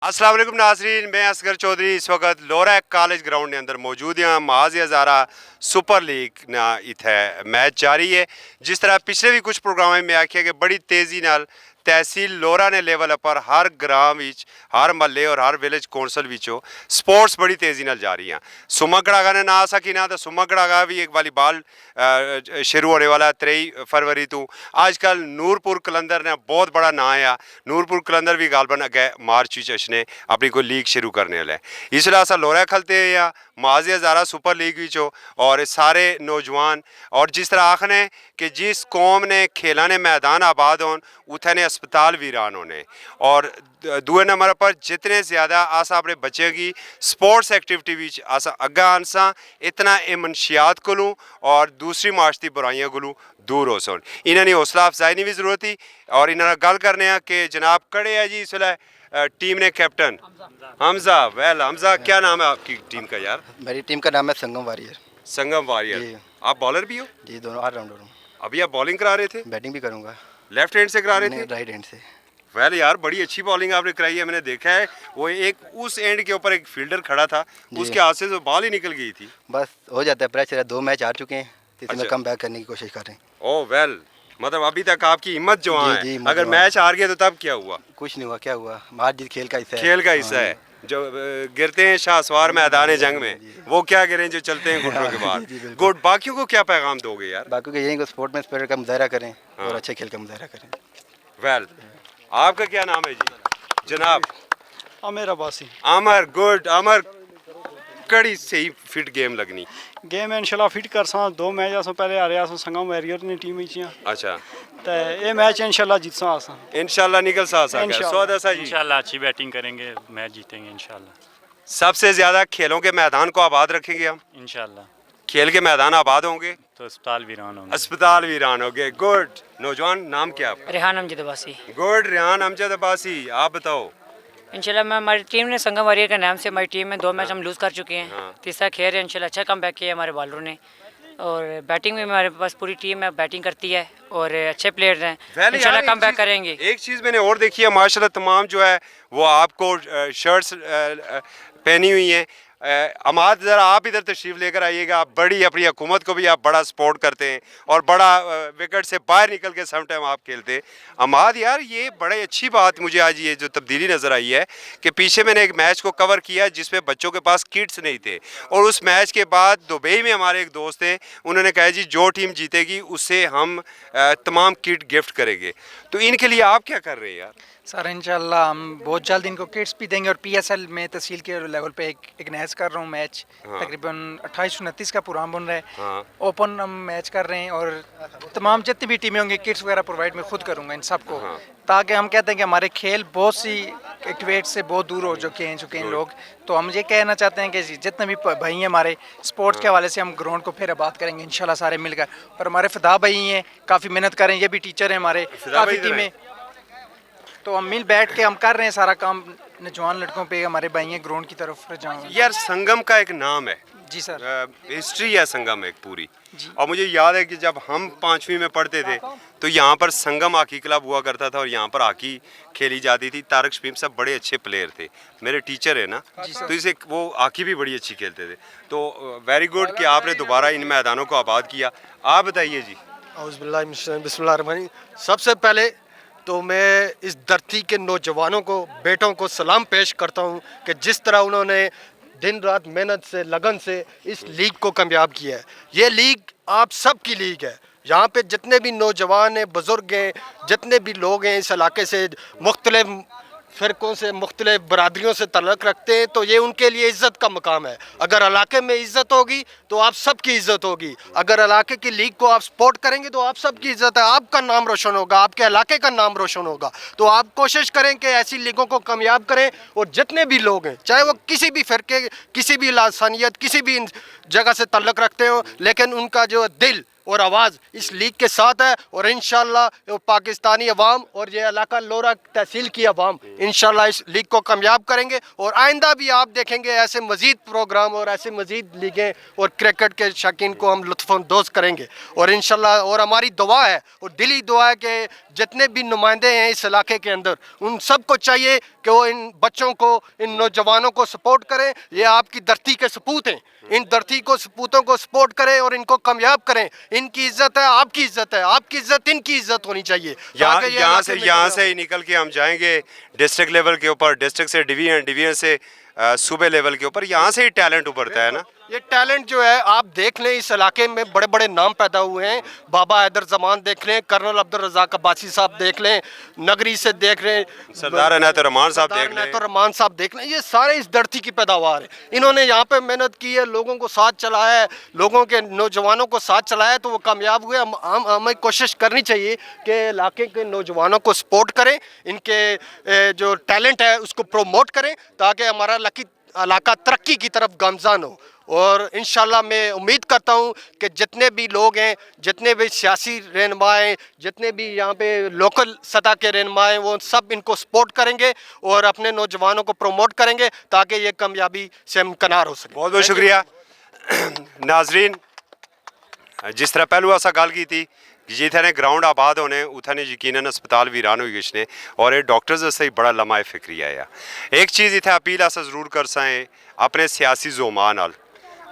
अस्सलाम वालेकुम नाज़रीन, मैं असगर चौधरी इस वक्त लोरा कॉलेज ग्राउंड के अंदर मौजूद हैं। माज हज़ारा सुपर लीग ना इत्थे मैच जारी है। जिस तरह पिछले भी कुछ प्रोग्राम में आखिया कि बड़ी तेज़ी नाल तहसील लोरा ने लेवल पर हर ग्राम विच हर महल्ले और हर विलेज कौंसल विचों स्पोर्ट्स बड़ी तेज़ी नाल जारी हैं। सुमा गड़ागा ने ना सकी ना तो सुमा गड़ागा भी एक वॉलीबॉल शुरू होने वाला 23 फरवरी तो आजकल नूरपुर कलंदर ने बहुत बड़ा ना है। नूरपुर कलंदर भी गालबन अगे मार्च ने अपनी कोई लीग शुरू करने वाला है। इसलिए असा लोरा खलते हैं या माज हज़ारा सुपर लीग विचो और सारे नौजवान और जिस तरह आखने कि जिस कौम ने खेला ने मैदान आबाद होन उथे ने अस्पताल वीरान होने और दूए नंबर पर जितने ज़्यादा आसा अपने बच्चे की स्पोर्ट्स एक्टिविटी विच आसा अग्गा आनसा इतना ए मनशियात कोलूँ और दूसरी माशती बुराइयां कोलूँ दूर हो सन। इन्होंने हौसला अफजाई की भी जरूरत थी और इन्होंने गल करने कि जनाब कड़े है जी इसलिए टीम ने कैप्टन हमजा। वेल हमजा, क्या नाम है आपकी टीम का यार? मेरी टीम का नाम है संगम वॉरियर। संगम वॉरियर। आप बॉलर भी हो? जी, दोनों ऑलराउंडर हूँ। अभी आप बॉलिंग करा रहे थे? बैटिंग भी करूँगा। लेफ्ट हैंड से करा रहे थे? राइट हैंड से। वेल यार, बड़ी अच्छी बॉलिंग आपने कराई है, मैंने देखा है। वो एक उस एंड के ऊपर एक फील्डर खड़ा था, उसके हाथ से तो बॉल ही निकल गई थी। बस हो जाता है, प्रेशर है। 2 मैच हार चुके हैं, इसमें अच्छा। कम बैक करने की कोशिश कर रहे हैं। ओह वेल, मतलब अभी तक आपकी हिम्मत जो है। जी, अगर मैच हार गया तो तब क्या हुआ? कुछ नहीं हुआ, क्या हुआ? हार जीत खेल का हिस्सा है। खेल का हिस्सा है। जो गिरते हैं शाहसवार मैदान जंग में, वो क्या गिरे जो चलते हैं घुटनों के बाद। गुड। बाकियों को क्या पैगाम दोगे यार? बाकी के यही को स्पोर्ट में स्पिरिट का मुजाहरा करें और अच्छे खेल का मुजाहरा करें। वेल, आपका क्या नाम है जी? जनाब आमिर अब्बासी। आमर। गुड आमर, कड़ी सही फिट गेम लगनी गेम इंशाल्लाह फिट कर सा। 2 मैच आसो पहले हारे आसो संगम वॉरियर ने टीम विच। अच्छा, ते ये मैच इंशाल्लाह जीतसा आसा। इंशाल्लाह निकल सा इंशाल्लाह। सा जी। इंशाल्लाह अच्छी बैटिंग करेंगे, मैच जीतेंगे इंशाल्लाह। सबसे ज्यादा खेलों के मैदान को आबाद रखेंगे हम। इंशाल्लाह खेल के मैदान आबाद होंगे तो अस्पताल वीरान होंगे। अस्पताल वीरान होंगे। गुड। नौजवान, नाम क्या आपका? रेहान अमजद अब्बासी। गुड। रेहान अमजद अब्बासी, आप बताओ। इंशाल्लाह मैं हमारी टीम ने संगम वॉरियर के नाम से हमारी टीम में 2 मैच हम लूज़ कर चुके हैं। हाँ। तीसरा खेल है, इंशाल्लाह अच्छा कम बैक किया है हमारे बॉलरों ने और बैटिंग में हमारे पास पूरी टीम है, बैटिंग करती है और अच्छे प्लेयर्स हैं। इंशाल्लाह कम बैक करेंगे। एक चीज़ मैंने और देखी है माशाल्लाह, तमाम जो है वो आपको शर्ट्स पहनी हुई हैं। अमाद, ज़रा आप इधर तशरीफ़ लेकर आइएगा। आप बड़ी अपनी हुकूमत को भी आप बड़ा सपोर्ट करते हैं और बड़ा विकेट से बाहर निकल के सम टाइम आप खेलते हैं। अमाद यार, ये बड़ी अच्छी बात मुझे आज ये जो तब्दीली नज़र आई है कि पीछे मैंने एक मैच को कवर किया जिसमें बच्चों के पास किट्स नहीं थे और उस मैच के बाद दुबई में हमारे एक दोस्त थे, उन्होंने कहा जी जो टीम जीतेगी उससे हम तमाम किट गिफ्ट करेंगे। तो इनके लिए आप क्या कर रहे हैं यार? सर इंशाल्लाह हम बहुत जल्द इनको किट्स भी देंगे और पीएसएल में तहसील के लेवल पे एक नैस कर रहा हूँ मैच। हाँ। तकरीबन 28-29 का प्रोग्राम बन रहा है। हाँ। ओपन हम मैच कर रहे हैं और तमाम जितनी भी टीमें होंगी किट्स वगैरह प्रोवाइड मैं खुद करूँगा इन सबको। हाँ। ताकि हम कहते हैं कि हमारे खेल बहुत सी एक्टिवेट से बहुत दूर हो चुके हैं लोग। तो हम ये कहना चाहते हैं कि जितने भी भाई हैं हमारे स्पोर्ट्स के हवाले से हम ग्राउंड को फिर आबाद करेंगे इंशाल्लाह सारे मिलकर। और हमारे फिदा भाई हैं, काफ़ी मेहनत कर रहे हैं, ये भी टीचर हैं हमारे, काफ़ी टीमें। तो हम मिल बैठ के हम कर रहे हैं सारा काम। नौजवान लड़कों पे हमारे भाई हैं ग्राउंड की तरफ जाऊँ। यार संगम का एक नाम है जी सर, हिस्ट्री है संगम एक पूरी। जी। और मुझे याद है कि जब हम 5वीं में पढ़ते थे तो यहाँ पर संगम हॉकी क्लब हुआ करता था और यहाँ पर हॉकी खेली जाती थी। तारक शमीम साहब बड़े अच्छे प्लेयर थे, मेरे टीचर है ना, तो इसे वो हॉकी भी बड़ी अच्छी खेलते थे। तो वेरी गुड कि आपने दोबारा इन मैदानों को आबाद किया। आप बताइए जी। बिस्मिल्लाह। सबसे पहले तो मैं इस धरती के नौजवानों को, बेटों को सलाम पेश करता हूँ कि जिस तरह उन्होंने दिन रात मेहनत से, लगन से इस लीग को कामयाब किया है। ये लीग आप सब की लीग है। यहाँ पे जितने भी नौजवान हैं, बुज़ुर्ग हैं, जितने भी लोग हैं इस इलाके से मुख्तलिफ फ़िरक़ों से, मुख्तलिफ बरादरियों से तल्लुक़ रखते हैं, तो ये उनके लिए इज़्ज़त का मकाम है। अगर इलाके में इज़्ज़त होगी तो आप सब की इज़्ज़त होगी। अगर इलाके की लीग को आप सपोर्ट करेंगे तो आप सब की इज़्ज़त है, आपका नाम रोशन होगा, आपके इलाके का नाम रोशन होगा। तो आप कोशिश करें कि ऐसी लीगों को कामयाब करें और जितने भी लोग हैं, चाहे वो किसी भी फ़िरके, किसी भी लासानियत, किसी भी जगह से तल्लुक़ रखते हो, लेकिन उनका जो दिल और आवाज़ इस लीग के साथ है। और इंशाल्लाह पाकिस्तानी अवाम और ये इलाका लोरा तहसील की अवाम इंशाल्लाह इस लीग को कामयाब करेंगे। और आइंदा भी आप देखेंगे ऐसे मज़ीद प्रोग्राम और ऐसे मज़ीद लीगें और क्रिकेट के शौकीन को हम लुत्फ़अंदोज़ करेंगे। और इंशाल्लाह और हमारी दुआ है और दिली दुआ है कि जितने भी नुमाइंदे हैं इस इलाके के अंदर, उन सबको चाहिए कि वो इन बच्चों को, इन नौजवानों को सपोर्ट करें। ये आपकी धरती के सपूत हैं, इन धरती को सपूतों को सपोर्ट करें और इनको कामयाब करें। इनकी इज्जत है, आपकी इज्जत है, आपकी इज्जत इनकी इज्जत होनी चाहिए। यहाँ से ही निकल के हम जाएंगे डिस्ट्रिक्ट लेवल के ऊपर, डिस्ट्रिक्ट से डिवीजन, डिवीजन से सूबे लेवल के ऊपर, यहाँ से ही टैलेंट उभरता है ना। ये टैलेंट जो है आप देख लें, इस इलाके में बड़े बड़े नाम पैदा हुए हैं। बाबा हैदर जमान देख लें, कर्नल अब्दुल रज़ाक अब्बासी साहब देख लें, नगरी से देख लें, सरदार इनायत रहमान साहब देख लें, रहमान साहब देख लें। ये सारे इस धरती की पैदावार है। इन्होंने यहाँ पे मेहनत की है, लोगों को साथ चलाया है, लोगों के नौजवानों को साथ चलाया, तो वो कामयाब हुए। हमें कोशिश करनी चाहिए कि इलाके के नौजवानों को सपोर्ट करें, इनके जो टैलेंट है उसको प्रमोट करें, ताकि हमारा इलाका तरक्की की तरफ गामज़ान हो। और इंशाल्लाह मैं उम्मीद करता हूं कि जितने भी लोग हैं, जितने भी सियासी रहनुमा हैं, जितने भी यहाँ पे लोकल सतह के रहनुमा हैं, वो सब इनको सपोर्ट करेंगे और अपने नौजवानों को प्रमोट करेंगे, ताकि ये कामयाबी से हमकनार हो सके। बहुत बहुत शुक्रिया। नाजरीन, जिस तरह पहलू असा गल की थी जिथे ग्राउंड आबाद होने उथे यकीनन अस्पताल वीरान हो गए और ये डॉक्टर्स असं बड़ा लम्हा फिक्री आया। एक चीज़ इतने अपील अस जरूर कर सकें अपने सियासी जोमा नाल,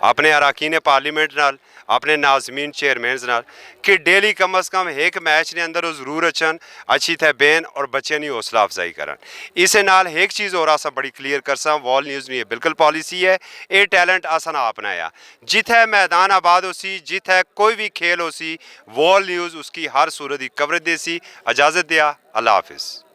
अपने अरकान पार्लीमेंट नाल, अपने नाजमीन चेयरमैन नाल कि डेली कम अज़ कम एक मैच ने अंदर वो जरूर अचन, अच्छी थे बेन और बच्चे की हौसला अफजाई करन। इस नाल एक चीज़ और अस बड़ी क्लीयर कर सा, वॉल न्यूज़ ये बिल्कुल पॉलिसी है, ये टैलेंट असा ना अपनाया। जिथे मैदान आबाद हो सी, जिथे कोई भी खेल हो सी, वॉल न्यूज़ उसकी हर सूरत की कवरेज दे सी। इजाज़त दिया, अल्लाह हाफिज़।